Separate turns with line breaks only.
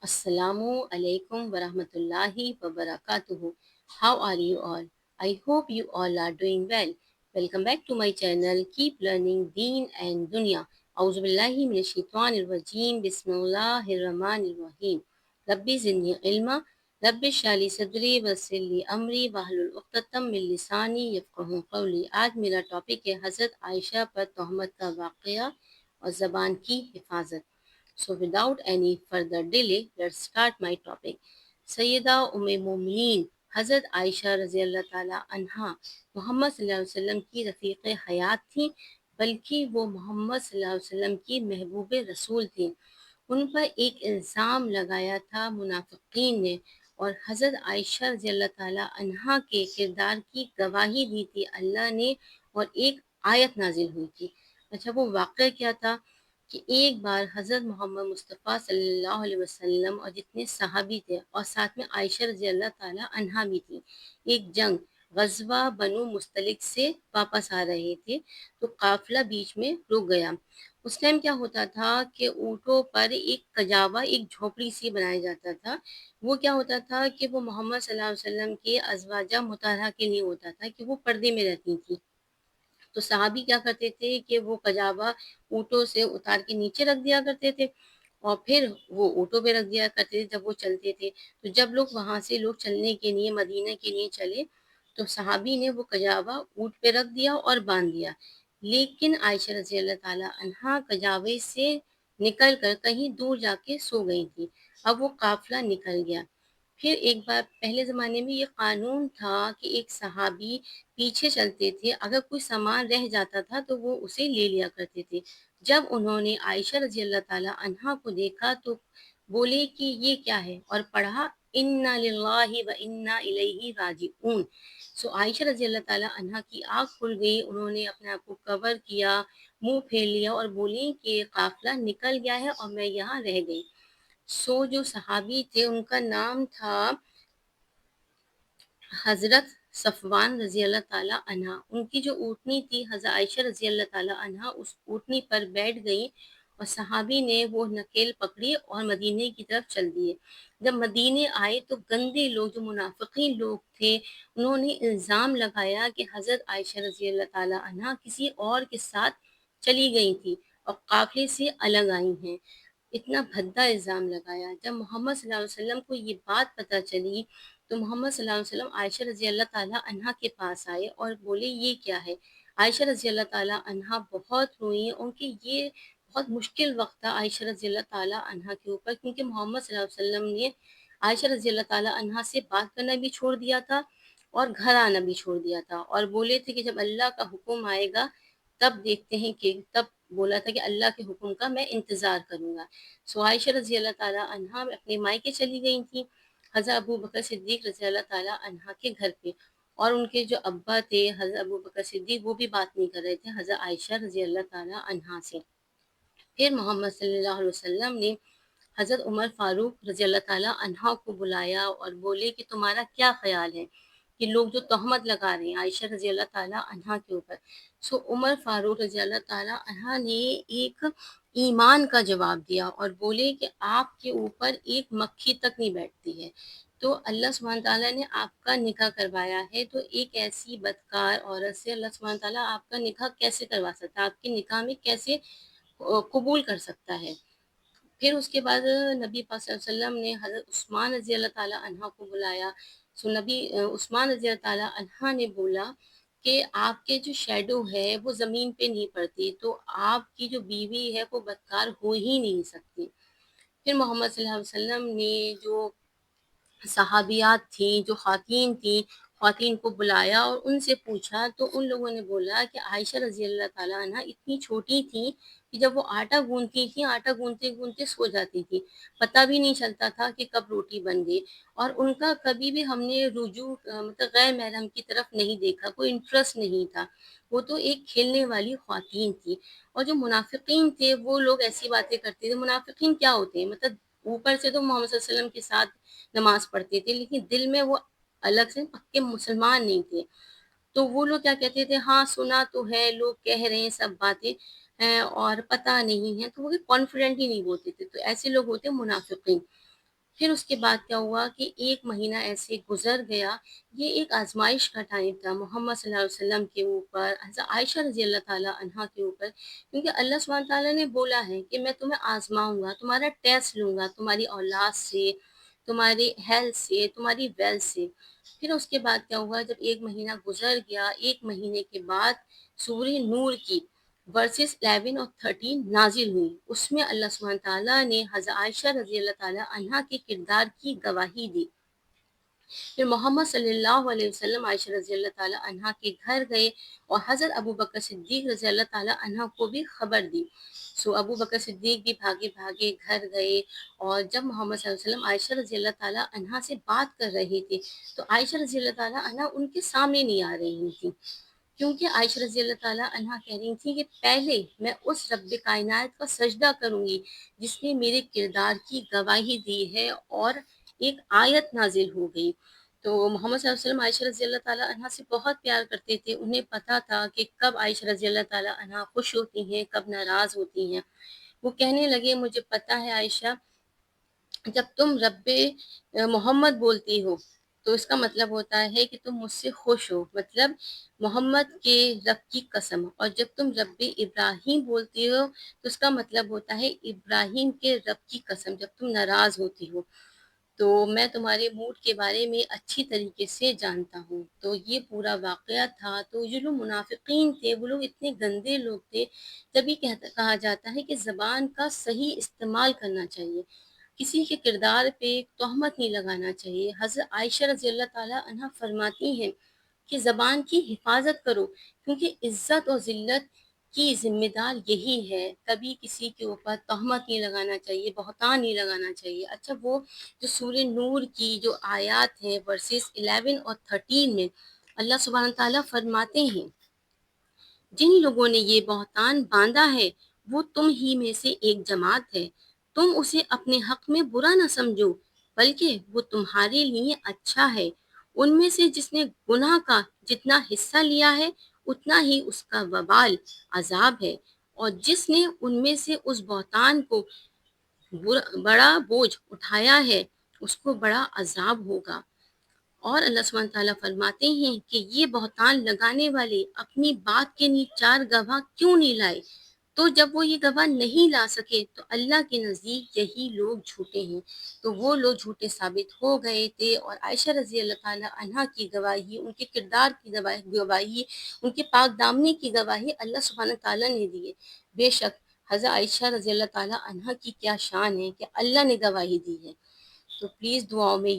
Assalamu alaikum wa rahmatullahi wa barakatuhu. How are you all? I hope you all are doing well. Welcome back to my channel. Keep learning Deen and Dunya. Auzu billahi minash shaitanir rajim. Bismillahir rahmanir rahim. Rabbi zidni ilma. Rabbi shali sadri wassir li amri wahlul uqdatam min lisani yafqahu qawli. आज मेरा topic है हज़रत आयशा पर तोहमत का वाक़या और ज़बान की हिफाजत. So without any further delay, let's start my topic. Syeda उम्मे मोमिनीन हज़रत आयशा रज़ी अल्लाह ताला अन्हा मोहम्मद सल्लल्लाहु अलैहि वसल्लम की रफ़ीक़ हयात थी, बल्कि वो मोहम्मद सल्लल्लाहु अलैहि वसल्लम की महबूब रसूल थी. उन पर एक इल्ज़ाम लगाया था मुनाफ़िकीन ने और हज़रत आयशा रज़ी अल्लाह ताला अन्हा के किरदार की गवाही दी थी अल्लाह ने और एक आयत नाजिल हुई थी. अच्छा, वो वाक़या क्या था कि एक बार हज़रत मोहम्मद मुस्तफ़ा सल्लल्लाहु अलैहि वसल्लम और जितने सहाबी थे और साथ में आयशा रज़ी अल्लाह ताला अन्हा भी थी, एक जंग ग़ज़वा बनु मुस्तलिक से वापस आ रहे थे, तो काफ़िला बीच में रुक गया. उस टाइम क्या होता था कि ऊँटों पर एक कजावा, एक झोपड़ी सी बनाया जाता था. वो क्या होता था कि वो मोहम्मद सल्लल्लाहु अलैहि वसल्लम के अज़वाजा मुतहरा के लिए होता था कि वो पर्दे में रहती थी. तो सहाबी क्या करते थे कि वो कजावा ऊँटों से उतार के नीचे रख दिया करते थे और फिर वो ऊँटों पे रख दिया करते थे जब वो चलते थे. तो जब वहाँ से लोग चलने के लिए मदीना के लिए चले, तो सहाबी ने वो कजावा ऊँट पे रख दिया और बाँध दिया. लेकिन आयशा रज़ी अल्लाह ताला अन्हा कजावे से निकल कर कहीं दूर जाके सो गई थी. अब वो काफ़िला निकल गया. फिर एक बार पहले ज़माने में ये क़ानून था कि एक सहाबी पीछे चलते थे, अगर कोई सामान रह जाता था तो वो उसे ले लिया करते थे. जब उन्होंने आयशा रज़ी अल्लाह ताला अन्हा को देखा तो बोले कि ये क्या है? और पढ़ा इन्ना लिल्लाहि व इन्ना इलैहि राजिऊन. सो आयशा रज़ी अल्लाह ताला अन्हा की आँख खुल गई, उन्होंने अपने आप को कवर किया, मुँह फेर लिया और बोली कि काफ़िला निकल गया है और मैं यहाँ रह गई. सो जो सहाबी थे उनका नाम था हज़रत सफ़वान रज़ी अल्लाह ताला अन्हा. उनकी जो ऊँटनी थी हज़रत आयशा रज़ी अल्लाह ताला अन्हा उस ऊँटनी पर बैठ गईं और सहाबी ने वो नकेल पकड़ी और मदीने की तरफ चल दिए. जब मदीने आए तो गंदे लोग, जो मुनाफ़िकीन लोग थे, उन्होंने इल्ज़ाम लगाया कि हज़रत आयशा रज़ी अल्लाह ताला अन्हा किसी और के साथ चली गई थी और काफ़िले से अलग आई हैं. इतना भद्दा इल्ज़ाम लगाया. जब मोहम्मद सल्लल्लाहु अलैहि वसल्लम को ये बात पता चली, तो मोहम्मद सल्लल्लाहु अलैहि वसल्लम आयशा रज़ी अल्लाह ताला अन्हा के पास आए और बोले ये क्या है? आयशा रज़ी अल्लाह ताला अन्हा बहुत रोईं. उनके ये बहुत मुश्किल वक़्त था आयशा रज़ी अल्लाह ताला अन्हा के ऊपर, क्योंकि मोहम्मद सल्लल्लाहु अलैहि वसल्लम ने आयशा रज़ी अल्लाह ताला अन्हा से बात करना भी छोड़ दिया था और घर आना भी छोड़ दिया था और बोले थे कि जब अल्लाह का हुक्म आएगा तब देखते हैं कि तब बोला था कि अल्लाह के हुक्म का मैं इंतज़ार करूँगा. सो आयशा रज़ी अल्लाह ताला अन्हा अपने मायके चली गई थीं, हज़रत अबू बकर सिद्दीक़ रज़ी अल्लाह ताला अन्हा के घर पे. और उनके जो अब्बा थे हज़रत अबू बकर सिद्दीक़, वो भी बात नहीं कर रहे थे हज़रत आयशा रज़ी अल्लाह ताला अन्हा से. फिर मोहम्मद सल्लल्लाहु अलैहि वसल्लम ने हज़रत उमर फ़ारूक रज़ी अल्लाह ताला अन्हा को बुलाया और बोले कि तुम्हारा क्या ख़्याल है कि लोग जो तोहमत लगा रहे हैं आयशा रज़ी अल्लाह ताला अन्हा के ऊपर. सो उमर फ़ारूक रज़ी अल्लाह ताला अन्हा ने एक ईमान का जवाब दिया और बोले कि आपके ऊपर एक मक्खी तक नहीं बैठती है. तो अल्लाह सुब्हान ताला ने आपका निकाह करवाया है, तो एक ऐसी बदकार औरत से अल्लाह सुब्हान ताला आपका निकाह कैसे करवा सकता है? आपके निकाह में कैसे कबूल कर सकता है? फिर उसके बाद नबी पाक सल्लल्लाहु अलैहि वसल्लम ने हज़रत उस्मान रज़ी अल्लाह ताला अन्हा को बुलाया. सो उस्मान रज़ी अल्लाह ताला अन्हा ने बोला कि आपके जो शैडो है वो ज़मीन पे नहीं पड़ती, तो आपकी जो बीवी है वो बदकार हो ही नहीं सकती. फिर मोहम्मद सल्लल्लाहु अलैहि वसल्लम ने जो सहाबियात थी, जो ख़वातीन थी, ख़वातीन को बुलाया और उनसे पूछा, तो उन लोगों ने बोला कि आयशा रज़ी अल्लाह ताला अन्हा इतनी छोटी थी कि जब वो आटा गूँथती थी, आटा गूँथते-गूँथते सो जाती थी. पता भी नहीं चलता था कि कब रोटी बन गई और उनका कभी भी हमने मतलब गैर महरम की तरफ नहीं देखा, कोई इंटरेस्ट नहीं था. वो तो एक खेलने वाली ख़वातीन थी. और जो मुनाफ़िकीन थे, वो लोग ऐसी बातें करते थे. मुनाफ़िकीन क्या होते हैं? मतलब ऊपर से तो मोहम्मद सल्लल्लाहु अलैहि वसल्लम के साथ नमाज़ पढ़ते थे, लेकिन दिल में वो अलग से पक्के मुसलमान नहीं थे. तो वो लोग क्या कहते थे, हाँ, सुना तो है, लोग कह रहे हैं सब बातें और पता नहीं है, तो वो भी कॉन्फिडेंट ही नहीं बोलते थे. तो ऐसे लोग होते हैं मुनाफ़िकीन. پھر اس کے بعد کیا ہوا کہ ایک مہینہ ایسے گزر گیا. یہ ایک آزمائش کا ٹائم تھا محمد صلی اللہ علیہ وسلم کے اوپر، حضرت عائشہ رضی اللہ تعالیٰ عنہا کے اوپر، کیونکہ اللہ سبحانہ تعالیٰ نے بولا ہے کہ میں تمہیں آزماؤں گا، تمہارا ٹیسٹ لوں گا، تمہاری اولاد سے، تمہاری ہیلتھ سے، تمہاری ویلتھ سے. پھر اس کے بعد کیا ہوا، جب ایک مہینہ گزر گیا، ایک مہینے کے بعد سورہ نور کی ورسز 11 اور 13 نازل ہوئی. اس میں اللہ سبحانہ تعالیٰ نے حضرت عائشہ رضی اللہ تعالیٰ عنہا کے کردار کی گواہی دی. پھر محمد صلی اللہ علیہ وسلم عائشہ رضی اللہ تعالیٰ عنہا کے گھر گئے اور حضرت ابو بکر صدیق رضی اللہ تعالیٰ عنہ کو بھی خبر دی. ابو بکر صدیق بھی بھاگے بھاگے گھر گئے، اور جب محمد صلی اللہ علیہ وسلم عائشہ رضی اللہ تعالیٰ عنہا سے بات کر رہے تھے تو عائشہ رضی اللہ تعالیٰ عنہا ان کے سامنے نہیں آ رہی تھی، کیونکہ عائشہ رضی اللہ تعالیٰ عنہا کہہ رہی تھی کہ پہلے میں اس رب کائنات کا سجدہ کروں گی جس نے میرے کردار کی گواہی دی ہے. اور ایک آیت نازل ہو گئی. تو محمد صلی اللہ علیہ وسلم عائشہ رضی اللہ تعالیٰ عنہا سے بہت پیار کرتے تھے. انہیں پتہ تھا کہ کب عائشہ رضی اللہ تعالیٰ عنہا خوش ہوتی ہیں، کب ناراض ہوتی ہیں. وہ کہنے لگے مجھے پتہ ہے عائشہ، جب تم رب محمد بولتی ہو تو اس کا مطلب ہوتا ہے کہ تم مجھ سے خوش ہو، مطلب محمد کے رب کی قسم. اور جب تم رب ابراہیم بولتی ہو تو اس کا مطلب ہوتا ہے ابراہیم کے رب کی قسم، جب تم ناراض ہوتی ہو تو میں تمہارے موڈ کے بارے میں اچھی طریقے سے جانتا ہوں. تو یہ پورا واقعہ تھا. تو جو لوگ منافقین تھے وہ لوگ اتنے گندے لوگ تھے. جب یہ کہا جاتا ہے کہ زبان کا صحیح استعمال کرنا چاہیے، کسی کے کردار پہ تہمت نہیں لگانا چاہیے. حضرت عائشہ رضی اللہ تعالیٰ عنہ فرماتی ہیں کہ زبان کی حفاظت کرو، کیونکہ عزت اور ذلت کی ذمہ دار یہی ہے. کبھی کسی کے اوپر تہمت نہیں لگانا چاہیے، بہتان نہیں لگانا چاہیے. اچھا، وہ جو سورہ نور کی جو آیات ہیں ورسز 11 اور 13 میں اللہ سبحانہ تعالیٰ فرماتے ہیں جن لوگوں نے یہ بہتان باندھا ہے وہ تم ہی میں سے ایک جماعت ہے، تم اسے اپنے حق میں برا نہ سمجھو بلکہ وہ تمہارے لیے اچھا ہے. ان میں سے جس نے گناہ کا جتنا حصہ لیا ہے اتنا ہی اس کا وبال عذاب ہے، اور جس نے ان میں سے اس بہتان کو بڑا بوجھ اٹھایا ہے اس کو بڑا عذاب ہوگا. اور اللہ سبحانہ تعالیٰ فرماتے ہیں کہ یہ بہتان لگانے والے اپنی بات کے لیے 4 گواہ کیوں نہیں لائے؟ تو جب وہ یہ گواہ نہیں لا سکے تو اللہ کے نزدیک یہی لوگ جھوٹے ہیں. تو وہ لوگ جھوٹے ثابت ہو گئے تھے، اور عائشہ رضی اللہ تعالیٰ عنہا کی گواہی، ان کے کردار کی گواہی، ان کے پاک دامنی کی گواہی اللہ سبحانہ تعالیٰ نے دی ہے. بے شک حضرت عائشہ رضی اللہ تعالیٰ عنہا کی کیا شان ہے کہ اللہ نے گواہی دی ہے. تو پلیز دعاؤں میں